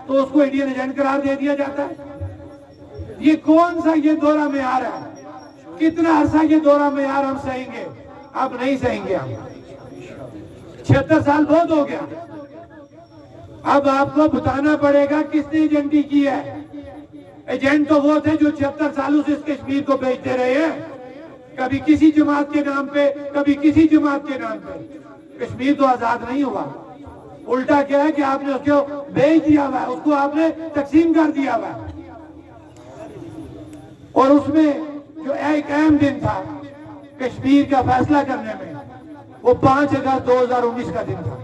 تو اس کو Indian agent قرار دے دیا جاتا ہے؟ یہ کون سا یہ دورہ معیار ہے؟ کتنا عرصہ یہ دورہ معیار ہم سہیں گے؟ اب نہیں سہیں گے ہم. 76 سال بہت ہو گیا. اب آپ کو بتانا پڑے گا کس نے ایجنٹی کی ہے. ایجنٹ تو وہ تھے جو 76 سالوں سے اس کشمیر کو بیچتے رہے ہیں، کبھی کسی جماعت کے نام پہ، کبھی کسی جماعت کے نام پہ. کشمیر تو آزاد نہیں ہوا. الٹا کیا ہے کہ آپ نے اس کو بیچ دیا ہوا ہے، اس کو آپ نے تقسیم کر دیا ہوا ہے. اور اس میں جو ایک اہم دن تھا کشمیر کا فیصلہ کرنے میں، وہ 5 اگست 2019 کا دن تھا.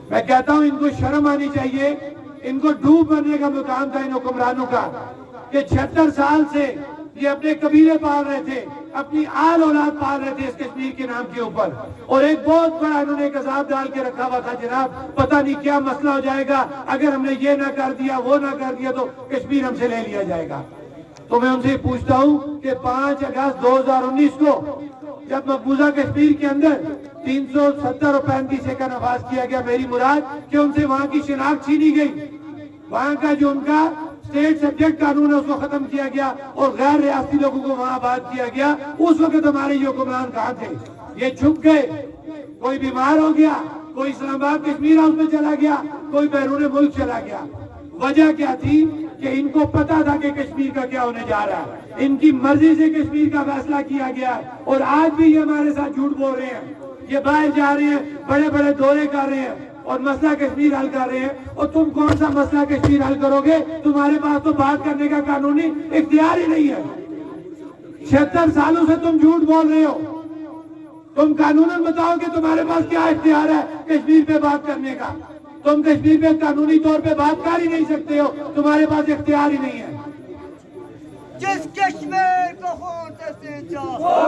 میں کہتا ہوں ان کو شرم آنی چاہیے. ان کو ڈوب مرنے کا مقام تھا ان حکمرانوں کا کہ 76 سال سے یہ اپنے قبیلے پال رہے تھے، اپنی آل اولاد پال رہے تھے اس کشمیر کے نام کے اوپر. اور ایک بہت بڑا انہوں نے ایک عذاب ڈال کے رکھا ہوا تھا، جناب پتہ نہیں کیا مسئلہ ہو جائے گا اگر ہم نے یہ نہ کر دیا، وہ نہ کر دیا تو کشمیر ہم سے لے لیا جائے گا. تو میں ان سے پوچھتا ہوں کہ 5 اگست 2019 کو جب مقبوضہ کشمیر کے اندر 370 اور 35 کا نفاذ کیا گیا، میری مراد کہ ان سے وہاں کی شناخت چھینی گئی، وہاں کا جو ان کا اسٹیٹ سبجیکٹ قانون ہے اس کو ختم کیا گیا اور غیر ریاستی لوگوں کو وہاں آباد کیا گیا. اس وقت ہمارے یہ حکمران کہاں تھے؟ یہ چھپ گئے. کوئی بیمار ہو گیا، کوئی اسلام آباد کشمیر ہاؤس میں چلا گیا، کوئی بیرون ملک چلا گیا. وجہ کیا تھی؟ کہ ان کو پتا تھا کہ کشمیر کا کیا ہونے جا رہا ہے. ان کی مرضی سے کشمیر کا فیصلہ کیا گیا اور آج بھی یہ ہمارے ساتھ جھوٹ بول رہے ہیں. یہ باہر جا رہے ہیں، بڑے بڑے دورے کر رہے ہیں اور مسئلہ کشمیر حل کر رہے ہیں. اور تم کون سا مسئلہ کشمیر حل کرو گے؟ تمہارے پاس تو بات کرنے کا قانونی اختیار ہی نہیں ہے. 76 سالوں سے تم جھوٹ بول رہے ہو. تم قانوناً بتاؤ کہ تمہارے پاس کیا اختیار ہے کشمیر پہ بات کرنے کا. تم کشمیر پہ قانونی طور پہ بات کر ہی نہیں سکتے ہو، تمہارے پاس اختیار ہی نہیں ہے. جس کشمیر کو ہوتے سے چاہو،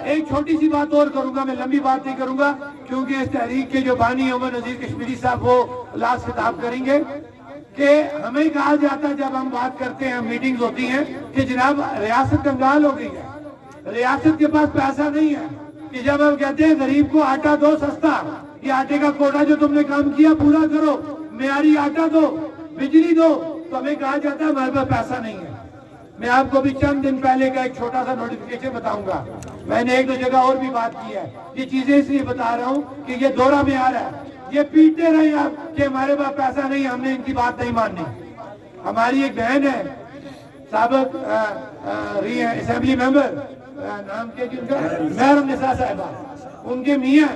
ایک چھوٹی سی بات اور کروں گا، میں لمبی بات نہیں کروں گا کیونکہ اس تحریک کے جو بانی عمر نذیر کشمیری صاحب وہ لاسٹ خطاب کریں گے. کہ ہمیں کہا جاتا ہے جب ہم بات کرتے ہیں، میٹنگز ہوتی ہیں، کہ جناب ریاست کنگال ہو گئی ہے، ریاست کے پاس پیسہ نہیں ہے. کہ جب ہم کہتے ہیں غریب کو آٹا دو سستا، یہ آٹے کا کوٹا جو تم نے کام کیا پورا کرو، معیاری آٹا دو، بجلی دو، تو ہمیں کہا جاتا ہے ہمارے پاس پیسہ نہیں ہے. میں آپ کو بھی چند دن پہلے کا ایک چھوٹا سا نوٹیفیکیشن بتاؤں گا. میں نے 1-2 جگہ اور بھی بات کی ہے. یہ چیزیں اس لیے بتا رہا ہوں کہ یہ دورہ معیار ہے. یہ پیٹتے رہے آپ کہ ہمارے پاس پیسہ نہیں، ہم نے ان کی بات نہیں ماننی. ہماری ایک بہن ہے، سابق اسمبلی ممبر، نام کیا جن کا، محرم نساء صاحبہ، ان کے میاں